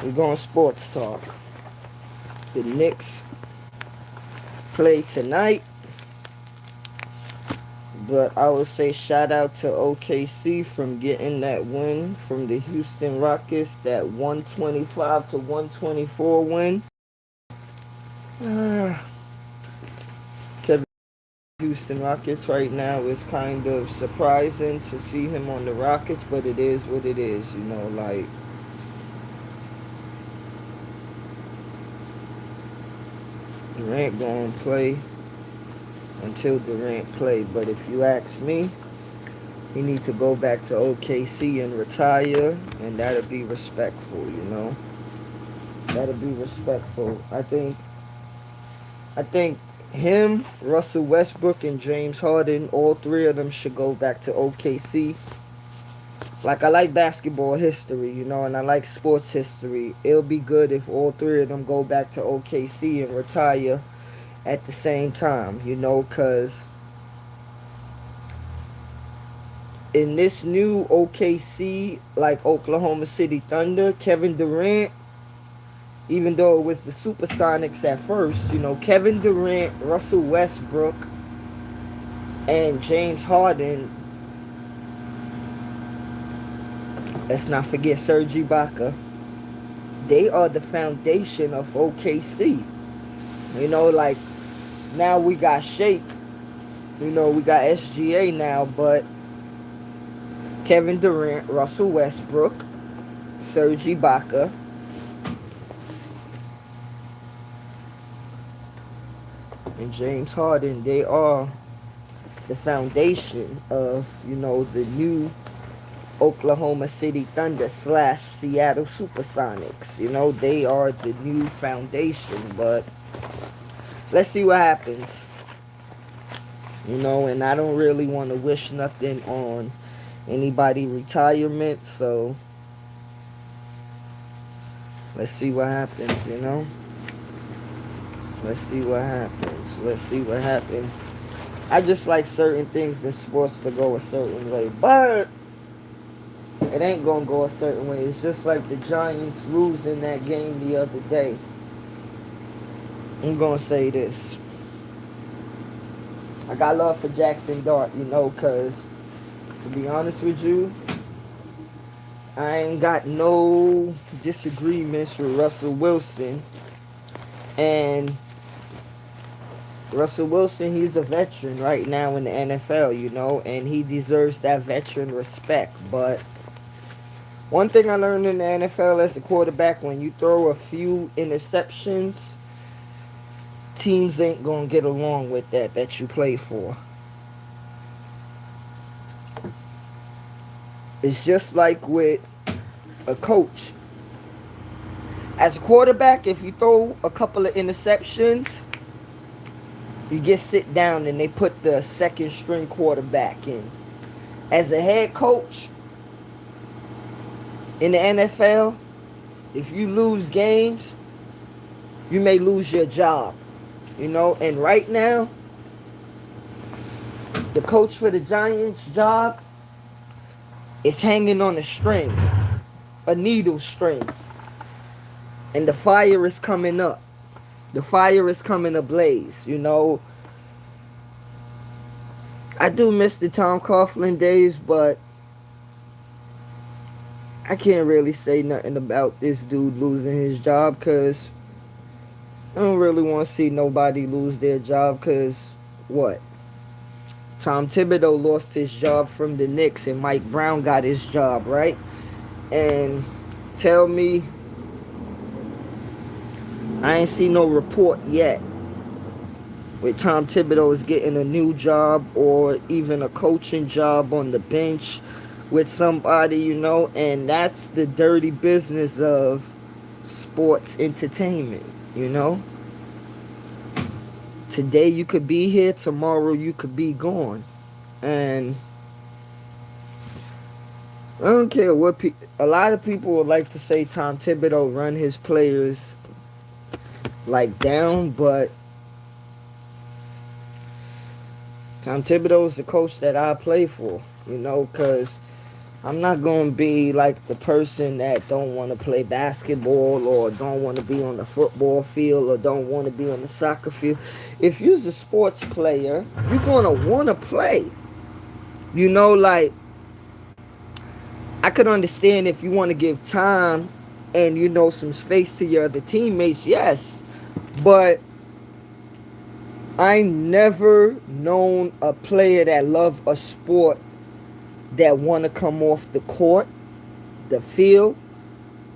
We're going sports talk. The Knicks play tonight, but I would say shout out to OKC from getting that win from the Houston Rockets, that 125 to 124 win. Uh, Kevin Houston Rockets right now is kind of surprising to see him on the Rockets, but it is what it is, like Durant gonna play until Durant play. But if you ask me, he needs to go back to OKC and retire, and that'll be respectful. That'll be respectful. I think him, Russell Westbrook, and James Harden, all three of them should go back to OKC. Like, I like basketball history, and I like sports history. It'll be good if all three of them go back to OKC and retire at the same time, because in this new OKC, like Oklahoma City Thunder, Kevin Durant, even though it was the Supersonics at first, Kevin Durant, Russell Westbrook, and James Harden, let's not forget Serge Ibaka, they are the foundation of OKC. Like, now we got Shake, we got SGA now, but Kevin Durant, Russell Westbrook, Serge Ibaka, and James Harden, they are the foundation of, the new Oklahoma City Thunder / Seattle Supersonics. They are the new foundation, but let's see what happens. And I don't really want to wish nothing on anybody retirement, so let's see what happens. Let's see what happens. I just like certain things in sports to go a certain way, but it ain't gonna go a certain way. It's just like the Giants losing that game the other day. I'm gonna say this. I got love for Jackson Dart, because to be honest with you, I ain't got no disagreements with Russell Wilson. And Russell Wilson, he's a veteran right now in the NFL, and he deserves that veteran respect. But one thing I learned in the NFL as a quarterback, when you throw a few interceptions, teams ain't going to get along with that you play for. It's just like with a coach. As a quarterback, if you throw a couple of interceptions, you get sit down and they put the second string quarterback in. As a head coach in the NFL, if you lose games, you may lose your job. And right now, the coach for the Giants' job is hanging on a string, a needle string. And the fire is coming up. The fire is coming ablaze, I do miss the Tom Coughlin days, but I can't really say nothing about this dude losing his job, because I don't really want to see nobody lose their job, because what? Tom Thibodeau lost his job from the Knicks and Mike Brown got his job, right? And tell me, I ain't seen no report yet with Tom Thibodeau is getting a new job or even a coaching job on the bench with somebody, and that's the dirty business of sports entertainment, Today you could be here, tomorrow you could be gone. And I don't care what a lot of people would like to say Tom Thibodeau run his players like down, but Tom Thibodeau is the coach that I play for, because I'm not gonna be like the person that don't want to play basketball or don't want to be on the football field or don't want to be on the soccer field. If you're a sports player, you're gonna want to play. Like I could understand if you want to give time and some space to your other teammates, yes. But I never known a player that loved a sport that want to come off the court, the field,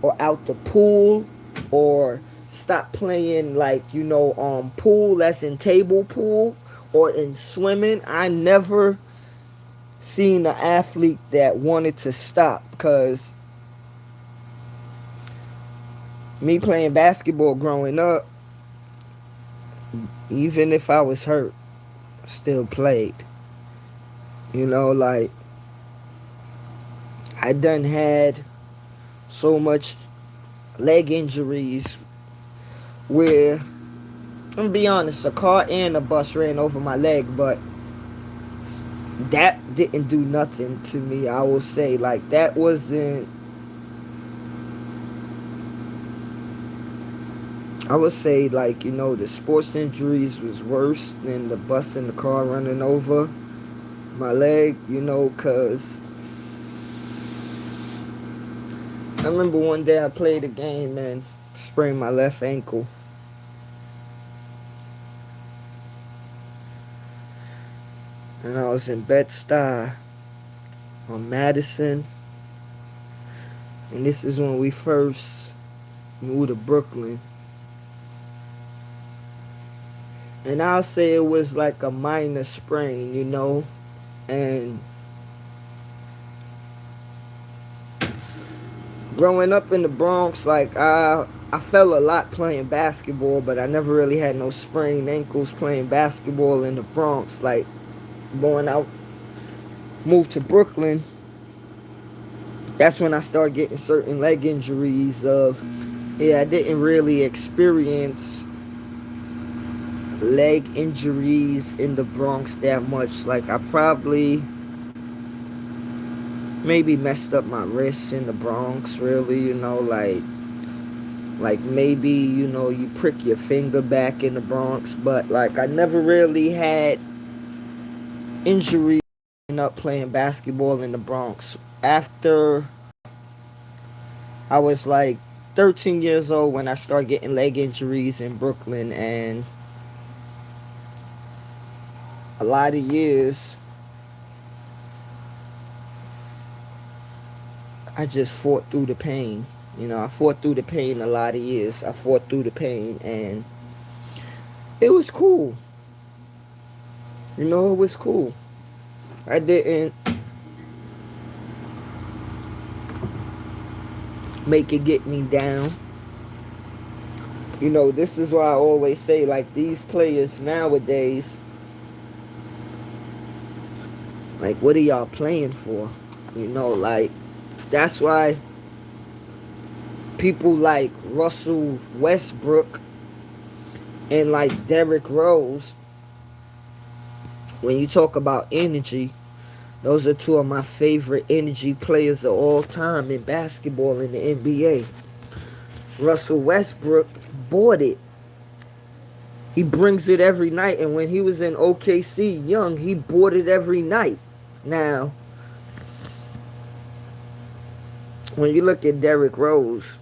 or out the pool, or stop playing like pool, that's in table pool, or in swimming. I never seen an athlete that wanted to stop, because me playing basketball growing up, even if I was hurt, I still played. Like I done had so much leg injuries where, I'm gonna be honest, a car and a bus ran over my leg, but that didn't do nothing to me. I will say, like, that wasn't, I would say, like, the sports injuries was worse than the bus and the car running over my leg, because I remember one day I played a game and sprained my left ankle. And I was in Bed-Stuy on Madison. And this is when we first moved to Brooklyn. And I'll say it was like a minor sprain, And growing up in the Bronx, like I fell a lot playing basketball, but I never really had no sprained ankles playing basketball in the Bronx. Like going out, moved to Brooklyn, that's when I started getting certain leg injuries I didn't really experience leg injuries in the Bronx that much. Like I probably maybe messed up my wrists in the Bronx, really, like maybe, you prick your finger back in the Bronx, but like I never really had injuries up playing basketball in the Bronx. After I was like 13 years old when I started getting leg injuries in Brooklyn, and a lot of years I just fought through the pain. I fought through the pain a lot of years. I fought through the pain, and it was cool. It was cool. I didn't make it get me down. This is why I always say, like, these players nowadays, like, what are y'all playing for? Like, that's why people like Russell Westbrook and like Derrick Rose, when you talk about energy, those are two of my favorite energy players of all time in basketball in the NBA. Russell Westbrook bought it. He brings it every night, and when he was in OKC young, he bought it every night. Now, when you look at Derrick Rose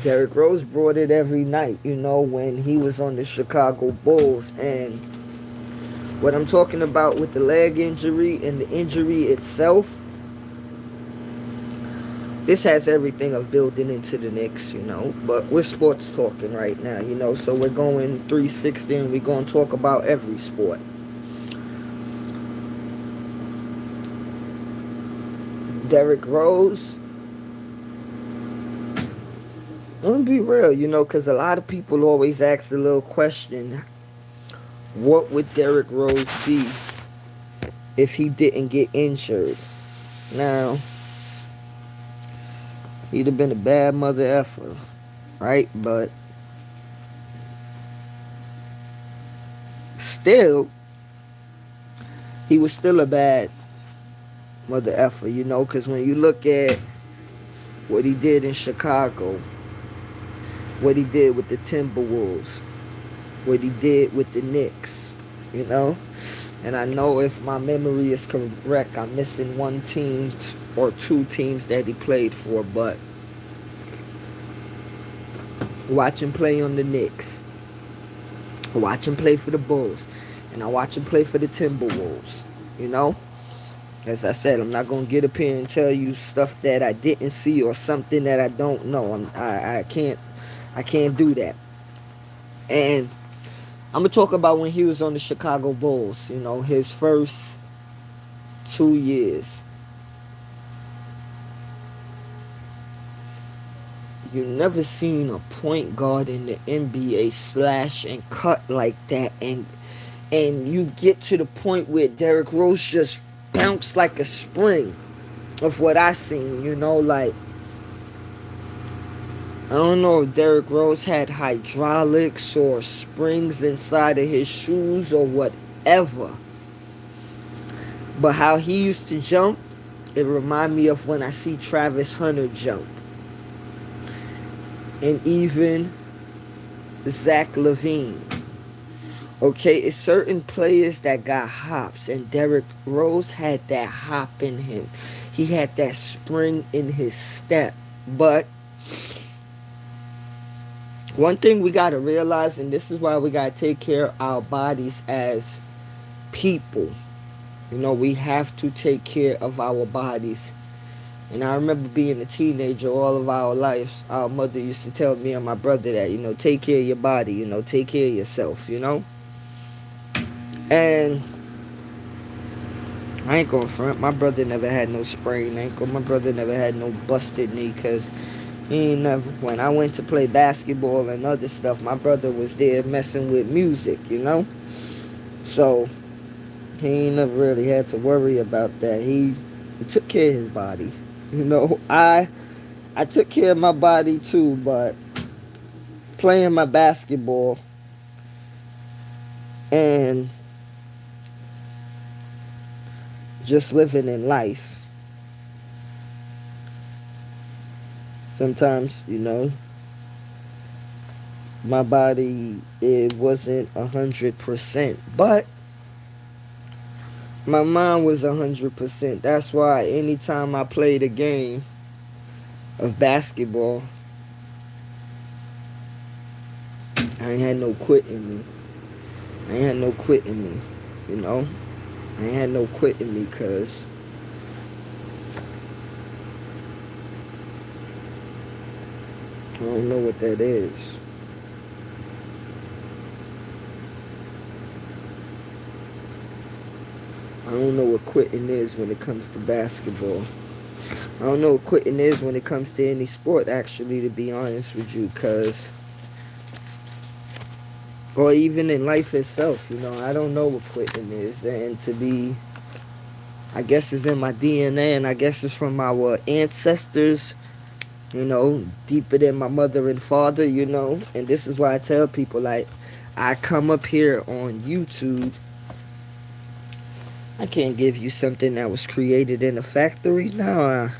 brought it every night, when he was on the Chicago Bulls. And what I'm talking about with the leg injury and the injury itself, this has everything of building into the Knicks, but we're sports talking right now, so we're going 360 and we're going to talk about every sport. Derrick Rose, I'm going to be real, because a lot of people always ask the little question, what would Derrick Rose be if he didn't get injured? Now, he'd have been a bad mother effer, right? But still, he was still a bad mother effer, you know, because when you look at what he did in Chicago, what he did with the Timberwolves, what he did with the Knicks, you know. And I know if my memory is correct, I'm missing one team or two teams that he played for, but watch him play on the Knicks. Watch him play for the Bulls. And I watch him play for the Timberwolves. You know? As I said, I'm not going to get up here and tell you stuff that I didn't see or something that I don't know. I can't do that. And I'm going to talk about when he was on the Chicago Bulls. You know, his first 2 years. You've never seen a point guard in the NBA slash and cut like that, and you get to the point where Derrick Rose just bounced like a spring of what I seen, you know, like I don't know if Derrick Rose had hydraulics or springs inside of his shoes or whatever, but how he used to jump, it remind me of when I see Travis Hunter jump. And even Zach LaVine. Okay, it's certain players that got hops, and Derrick Rose had that hop in him. He had that spring in his step. But one thing we got to realize, and this is why we got to take care of our bodies as people. You know, we have to take care of our bodies. And I remember being a teenager all of our lives. Our mother used to tell me and my brother that, you know, take care of your body, you know, take care of yourself, you know. And I ain't gonna front. My brother never had no sprained ankle. My brother never had no busted knee, because he ain't never. When I went to play basketball and other stuff, my brother was there messing with music, you know. So he ain't never really had to worry about that. He took care of his body. You know, I took care of my body too, but playing my basketball and just living in life, sometimes, you know, my body, it wasn't 100%, but my mind was 100%. That's why anytime I played a game of basketball, I ain't had no quit in me. I ain't had no quit in me, you know. I ain't had no quit in me, because I don't know what that is. I don't know what quitting is when it comes to basketball. I don't know what quitting is when it comes to any sport, actually, to be honest with you, because, or even in life itself, you know, I don't know what quitting is. And to be, I guess it's in my DNA, and I guess it's from our ancestors, you know, deeper than my mother and father, you know. And this is why I tell people, like, I come up here on YouTube, I can't give you something that was created in a factory. No,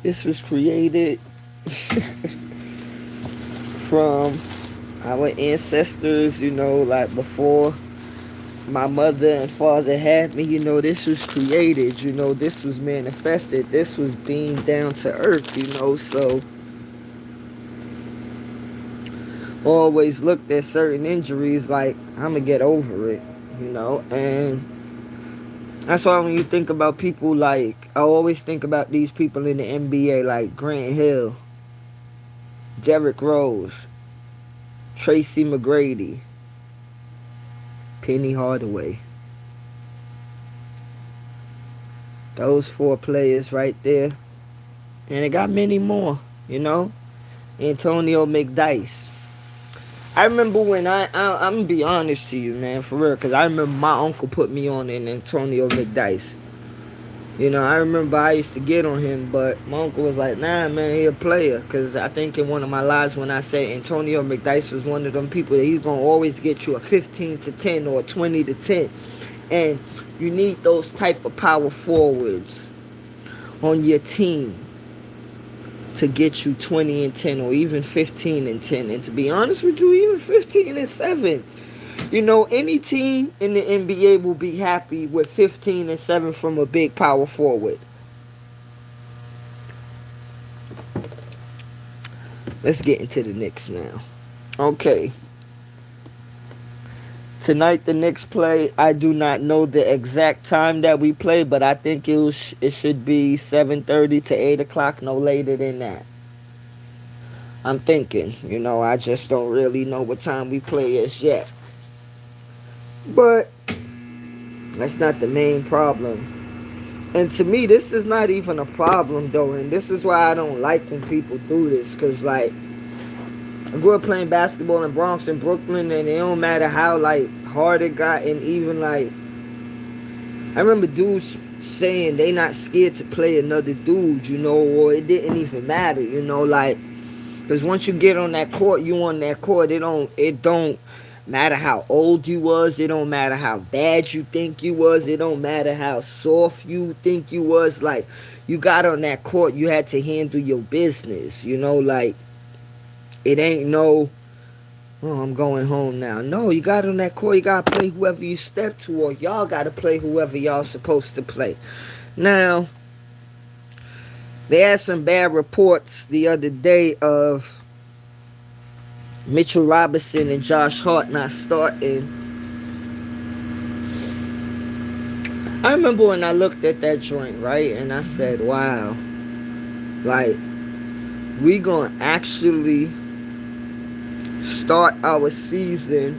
this was created from our ancestors, you know, like before my mother and father had me, you know. This was created, you know, this was manifested, this was beamed down to earth, you know. So always looked at certain injuries like, I'm gonna get over it, you know. And that's why when you think about people, like, I always think about these people in the NBA, like Grant Hill, Derrick Rose, Tracy McGrady, Penny Hardaway. Those 4 players right there. And it got many more, you know. Antonio McDyess. I remember when I'm going to be honest to you, man, for real, because I remember my uncle put me on in Antonio McDyess. You know, I remember I used to get on him, but my uncle was like, nah, man, he a player. Because I think in one of my lives when I said Antonio McDyess was one of them people that he's going to always get you a 15 to 10 or a 20 to 10. And You need those type of power forwards on your team to get you 20 and 10 or even 15 and 10. And to be honest with you, even 15 and 7. You know, any team in the NBA will be happy with 15 and 7 from a big power forward. Let's get into the Knicks now. Okay. Tonight, the Knicks play. I do not know the exact time that we play, but I think it should be 7:30 to 8 o'clock, no later than that. I'm thinking. I just don't really know what time we play as yet. But that's not the main problem. And to me, this is not even a problem, though. And this is why I don't like when people do this. Because, like, I grew up playing basketball in Bronx and Brooklyn. And it don't matter how, like, hard it got. And even, like, I remember dudes saying they not scared to play another dude, or it didn't even matter, like. Because once you get on that court, you on that court. It don't matter how old you was. It don't matter how bad you think you was. It don't matter how soft you think you was. Like, you got on that court, you had to handle your business. Like, it ain't no, oh, I'm going home now. No, you got on that court, you got to play whoever you step to, or y'all got to play whoever y'all supposed to play. Now, they had some bad reports the other day of Mitchell Robinson and Josh Hart not starting. I remember when I looked at that joint, right? And I said, wow. Like, we gonna actually start our season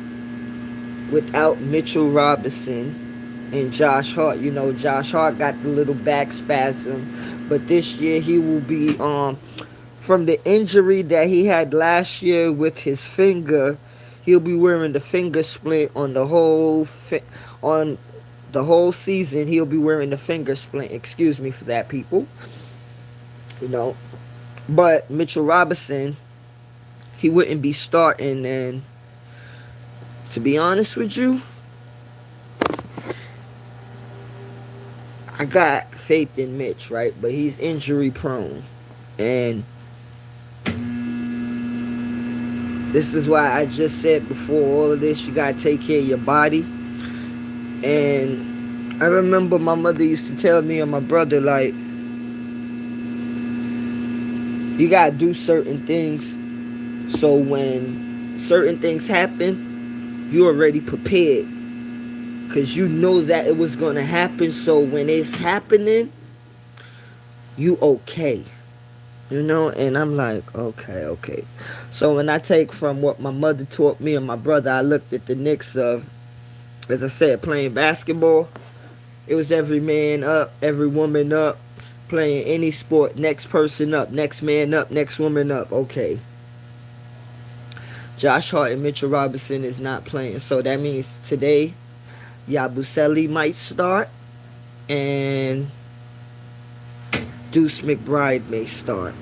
without Mitchell Robinson and Josh Hart. Josh Hart got the little back spasm. But this year he will be from the injury that he had last year with his finger. He'll be wearing the finger splint on the whole season. He'll be wearing the finger splint. Excuse me for that, people. But Mitchell Robinson, he wouldn't be starting. And to be honest with you, I got faith in Mitch, right? But he's injury prone. And this is why I just said before all of this, you got to take care of your body. And I remember my mother used to tell me and my brother, like, you got to do certain things so when certain things happen, you're already prepared. Because you know that it was going to happen. So when it's happening, you okay. And I'm like, okay. So when I take from what my mother taught me and my brother, I looked at the Knicks of, as I said, playing basketball. It was every man up, every woman up, playing any sport, next person up, next man up, next woman up. Okay. Josh Hart and Mitchell Robinson is not playing. So that means today, Yabusele might start, and Deuce McBride may start.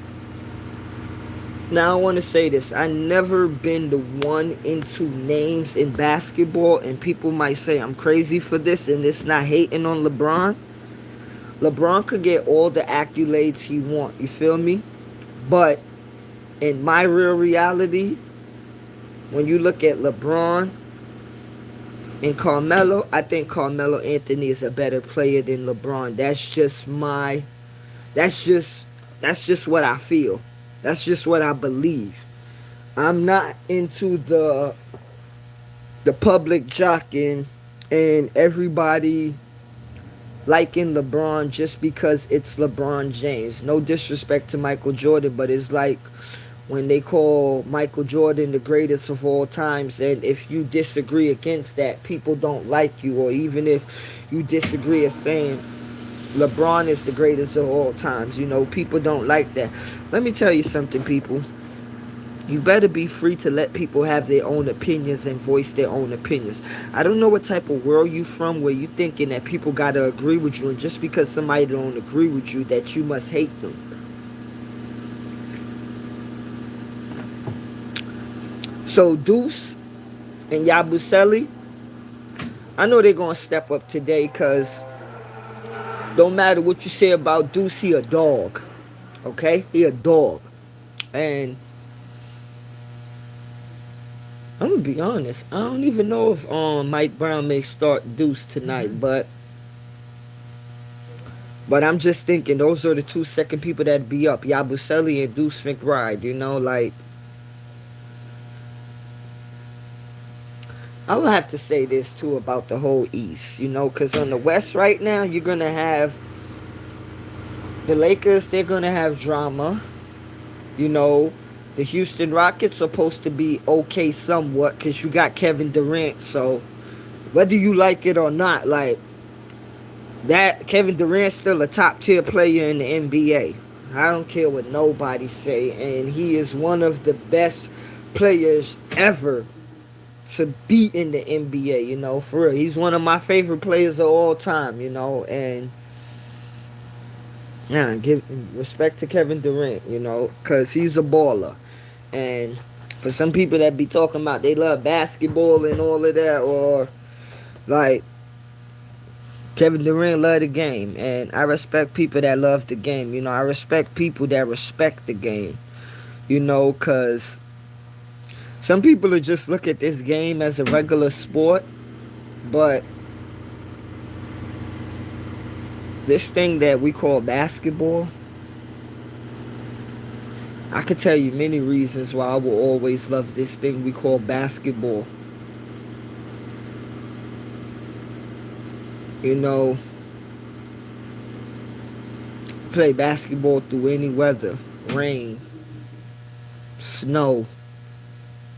Now, I want to say this. I never been the one into names in basketball, and people might say I'm crazy for this, and it's not hating on LeBron. LeBron could get all the accolades he want, you feel me? But in my real reality, when you look at LeBron and Carmelo, I think Carmelo Anthony is a better player than LeBron. That's just what I feel. That's just what I believe. I'm not into the public jocking and everybody liking LeBron just because it's LeBron James. No disrespect to Michael Jordan, but it's like when they call Michael Jordan the greatest of all times, and if you disagree against that, people don't like you. Or even if you disagree as saying LeBron is the greatest of all times, people don't like that. Let me tell you something, people. You better be free to let people have their own opinions and voice their own opinions. I don't know what type of world you from where you thinking that people got to agree with you, and just because somebody don't agree with you that you must hate them. So Deuce and Yabusele, I know they're gonna step up today, cause don't matter what you say about Deuce, he a dog. Okay, he a dog, and I'm gonna be honest. I don't even know if Mike Brown may start Deuce tonight, but I'm just thinking those are the two second people that be up, Yabusele and Deuce McBride. You know, like I would have to say this too about the whole East. You know, because on the West right now you're gonna have the Lakers. They're gonna have drama. You know, the Houston Rockets supposed to be okay somewhat because you got Kevin Durant. So whether you like it or not, like that Kevin Durant's still a top tier player in the NBA. I don't care what nobody say, and he is one of the best players ever to be in the NBA. You know, for real, he's one of my favorite players of all time. You know, and yeah, give respect to Kevin Durant. You know, cause he's a baller. And for some people that be talking about they love basketball and all of that, or like Kevin Durant love the game, and I respect people that love the game. You know, I respect people that respect the game. You know, cause some people will just look at this game as a regular sport, but this thing that we call basketball, I could tell you many reasons why I will always love this thing we call basketball. You know, play basketball through any weather, rain, snow,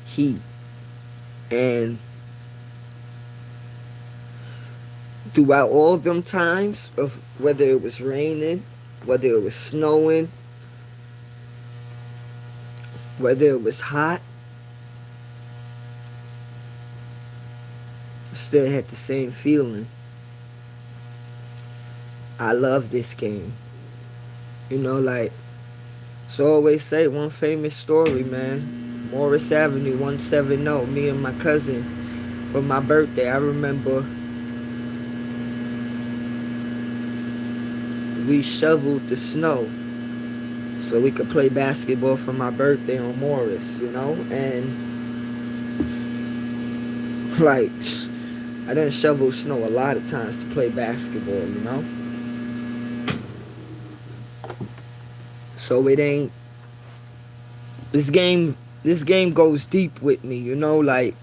heat, and throughout all them times of whether it was raining, whether it was snowing, whether it was hot, I still had the same feeling. I love this game. You know, like, so I always say one famous story, man. Morris Avenue, 170. Me and my cousin for my birthday. I remember we shoveled the snow so we could play basketball for my birthday on Morris, you know? And, like, I didn't shovel snow a lot of times to play basketball, you know? So it ain't, this game goes deep with me, you know, like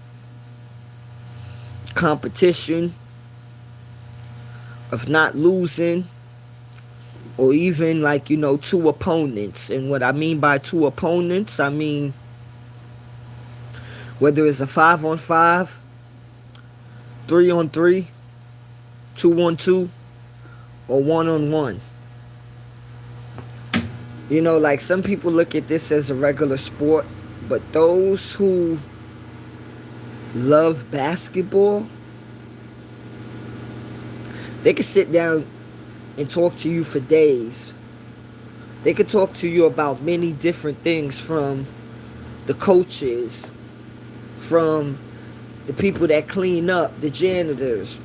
competition of not losing, or even like, you know, two opponents. And what I mean by two opponents, I mean whether it's a 5-on-5, 3-on-3, 2-on-2, or 1-on-1. You know, like some people look at this as a regular sport, but those who love basketball, they can sit down and talk to you for days. They could talk to you about many different things, from the coaches, from the people that clean up, the janitors,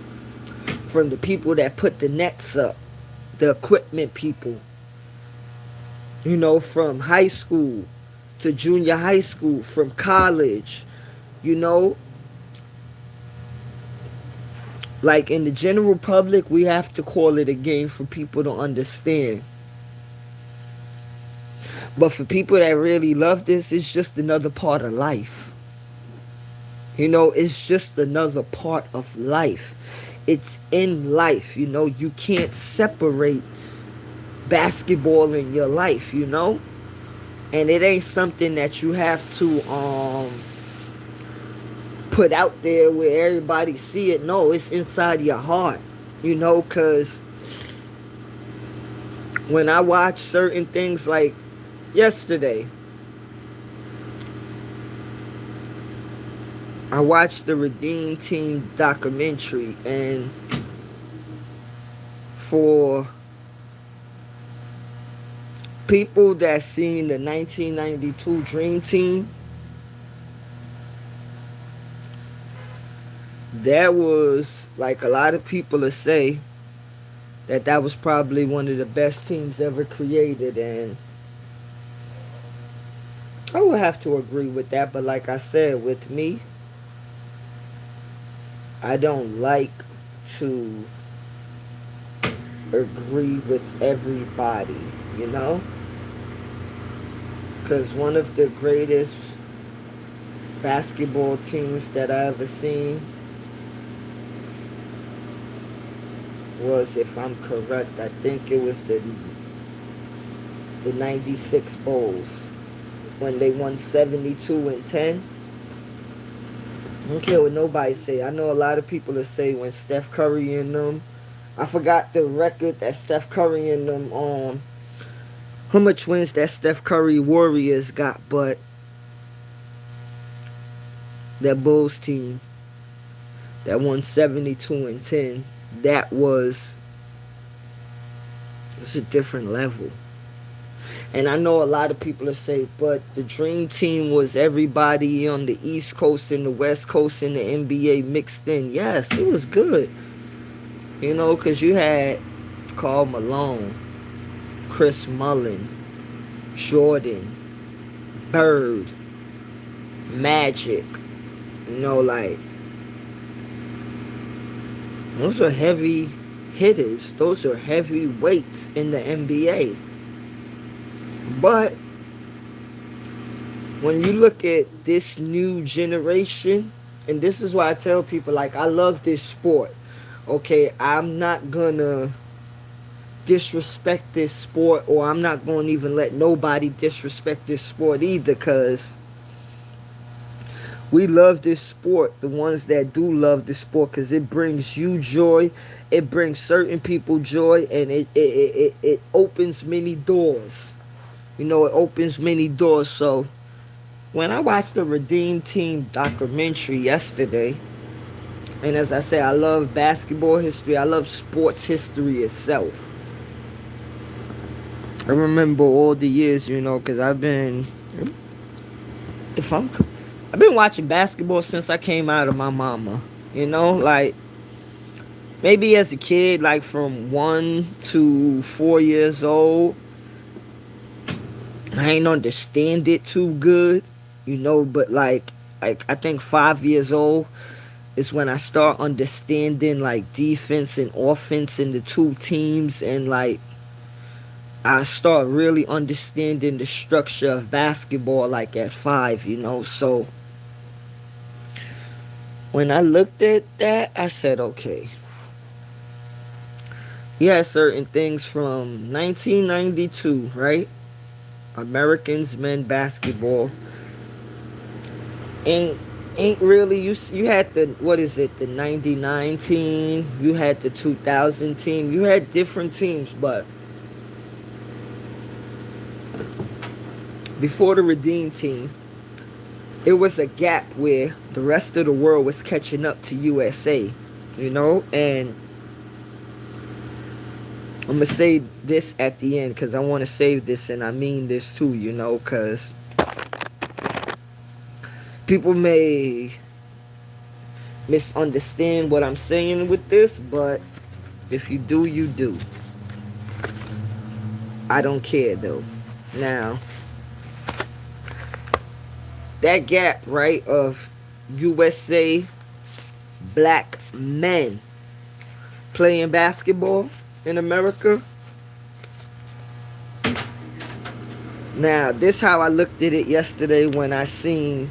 from the people that put the nets up, the equipment people. You know, from high school to junior high school, from college, you know. Like in the general public, we have to call it a game for people to understand. But for people that really love this, it's just another part of life. You know, it's just another part of life. It's in life, you know. You can't separate basketball in your life, you know. And it ain't something that you have to put out there where everybody see it. No, it's inside your heart, you know. Because when I watch certain things, like yesterday, I watched the Redeem Team documentary, and for people that seen the 1992 Dream Team, That was like a lot of people to say that that was probably one of the best teams ever created, and I would have to agree with that. But like I said, with me, I don't like to agree with everybody, you know? Because one of the greatest basketball teams that I ever seen was, if I'm correct, I think it was the '96 Bulls when they won 72-10. I don't care what nobody say. I know a lot of people that say when Steph Curry and them. I forgot the record that Steph Curry and them how much wins that Steph Curry Warriors got, but that Bulls team that won 72-10, that was it's a different level. And I know a lot of people that say, but the dream team was everybody on the East Coast and the West Coast in the NBA mixed in. Yes, it was good. You know, because you had Karl Malone, Chris Mullin, Jordan, Bird, Magic. You know, like, those are heavy hitters. Those are heavy weights in the NBA. But when you look at this new generation, and this is why I tell people, like, I love this sport. Okay, I'm not gonna disrespect this sport, or I'm not gonna even let nobody disrespect this sport either, because we love this sport, the ones that do love the sport, because it brings you joy, it brings certain people joy, and it opens many doors. You know, it opens many doors. So when I watched the Redeem Team documentary yesterday, and as I say, I love basketball history, I love sports history itself. I remember all the years, you know, because if I'm I've been watching basketball since I came out of my mama. You know, like, maybe as a kid, like from 1 to 4 years old, I ain't understand it too good, you know, but like I think 5 years old is when I start understanding like defense and offense in the two teams, and like I start really understanding the structure of basketball like at 5, you know. So when I looked at that, I said, okay, yeah, certain things from 1992, right? Americans men basketball ain't ain't really you had the, what is it, the '99 team, you had the 2000 team, you had different teams, but before the Redeem Team, it was a gap where the rest of the world was catching up to USA, you know. And I'm gonna say this at the end because I want to save this, and I mean this too, you know, because people may misunderstand what I'm saying with this, but if you do, you do. I don't care though. Now, that gap, right, of USA black men playing basketball in America. Now, this how I looked at it yesterday when I seen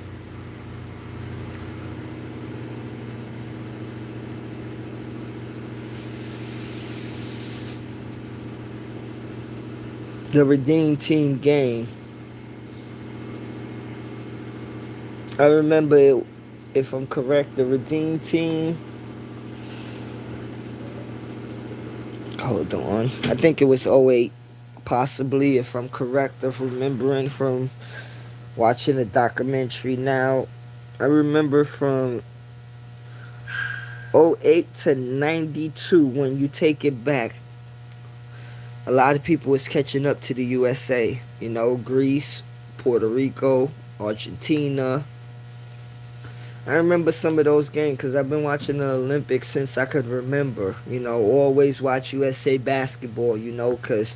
the Redeem Team game. I remember it, if I'm correct, the Redeem Team. Hold on. I think it was '08, possibly, if I'm correct, of remembering from watching the documentary. Now, I remember from '08 to '92, when you take it back, a lot of people was catching up to the USA. You know, Greece, Puerto Rico, Argentina, I remember some of those games because I've been watching the Olympics since I could remember. Always watch USA basketball. Because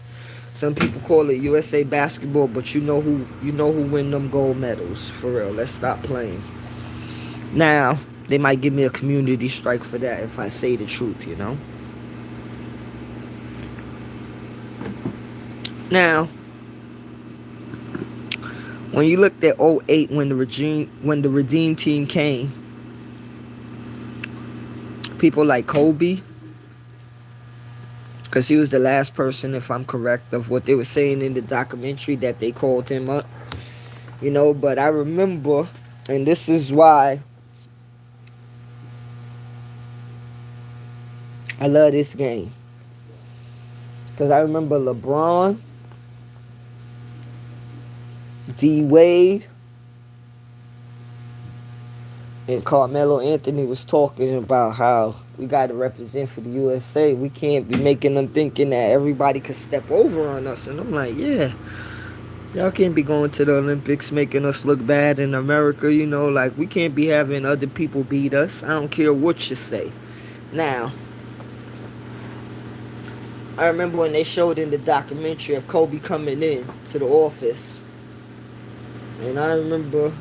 some people call it USA basketball, but you know who win them gold medals for real. Let's stop playing. Now they might give me a community strike for that if I say the truth. Now, when you looked at '08 when the Redeem team came, people like Kobe, because he was the last person, if I'm correct, of what they were saying in the documentary that they called him up. But I remember, and this is why I love this game, because I remember LeBron, D Wade, and Carmelo Anthony was talking about how we got to represent for the USA. We can't be making them thinking that everybody could step over on us. And I'm like, yeah, y'all can't be going to the Olympics making us look bad in America. Like we can't be having other people beat us. I don't care what you say. Now, I remember when they showed in the documentary of Kobe coming in to the office. And I remember,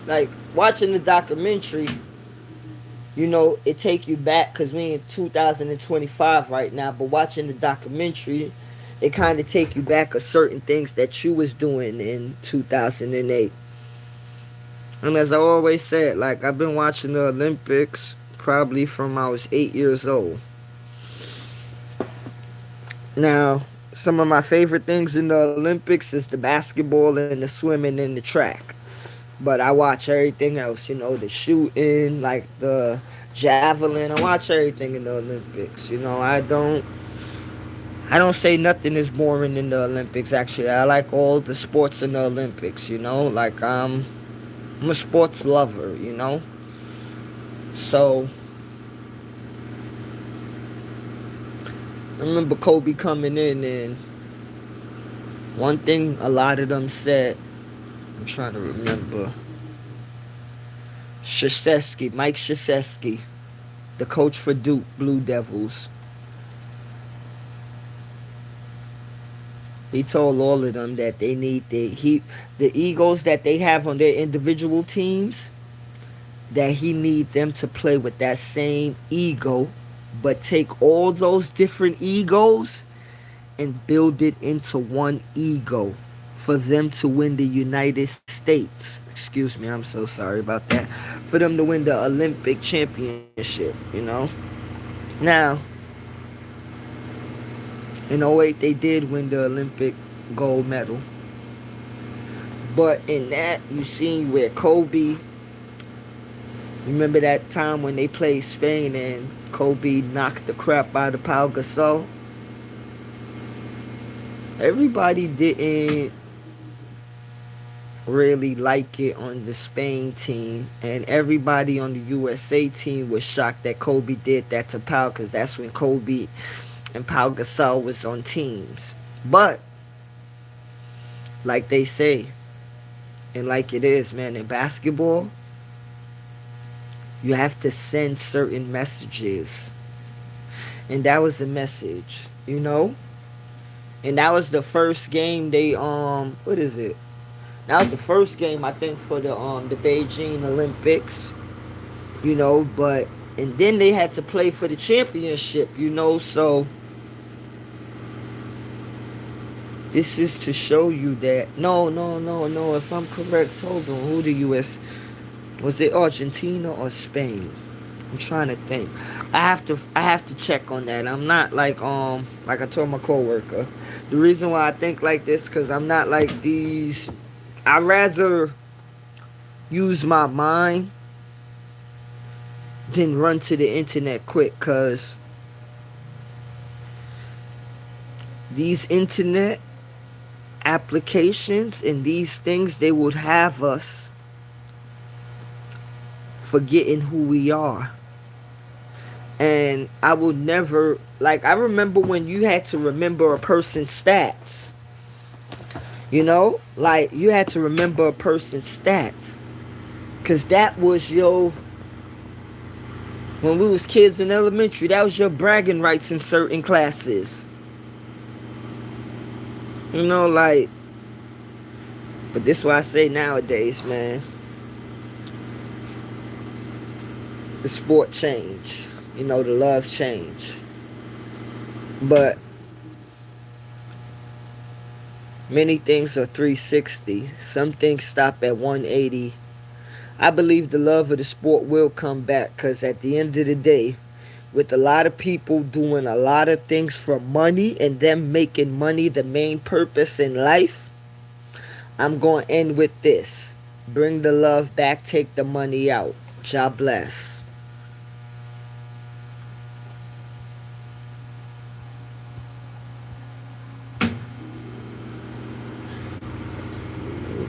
like, watching the documentary, it take you back because we in 2025 right now. But watching the documentary, it kind of take you back of certain things that you was doing in 2008. And as I always said, like, I've been watching the Olympics probably from I was 8 years old. Now, some of my favorite things in the Olympics is the basketball and the swimming and the track. But I watch everything else, the shooting, like the javelin. I watch everything in the Olympics. I don't say nothing is boring in the Olympics. Actually, I like all the sports in the Olympics. Like I'm a sports lover. So I remember Kobe coming in, and one thing a lot of them said, I'm trying to remember, Mike Krzyzewski, the coach for Duke Blue Devils, he told all of them that they need the egos that they have on their individual teams, that he need them to play with that same ego, but take all those different egos and build it into one ego for them to win the United States. Excuse me, I'm so sorry about that. For them to win the Olympic championship. Now, in '08, they did win the Olympic gold medal. But in that, you seen where Kobe, remember that time when they played Spain and Kobe knocked the crap out of Pau Gasol? Everybody didn't really like it on the Spain team, and everybody on the USA team was shocked that Kobe did that to Pau, because that's when Kobe and Pau Gasol was on teams. But like they say, and like it is, man, in basketball, you have to send certain messages, and that was the message. And that was the first game they what is it? That was the first game, I think, for the Beijing Olympics. But and then they had to play for the championship. So this is to show you that no. If I'm correct, hold on. Who the U.S. was it? Argentina or Spain? I'm trying to think. I have to check on that. I'm not like I told my coworker. The reason why I think like this, because I'm not like these. I rather use my mind than run to the internet quick, because these internet applications and these things, they would have us forgetting who we are. And I will never, like, I remember when you had to remember a person's stats. Like, you had to remember a person's stats. Cause that was your, when we was kids in elementary, that was your bragging rights in certain classes. You know, like, but this is why I say nowadays, man, the sport change. You know, the love change. But many things are 360. Some things stop at 180. I believe the love of the sport will come back because at the end of the day, with a lot of people doing a lot of things for money and them making money the main purpose in life, I'm going to end with this. Bring the love back, take the money out. God bless.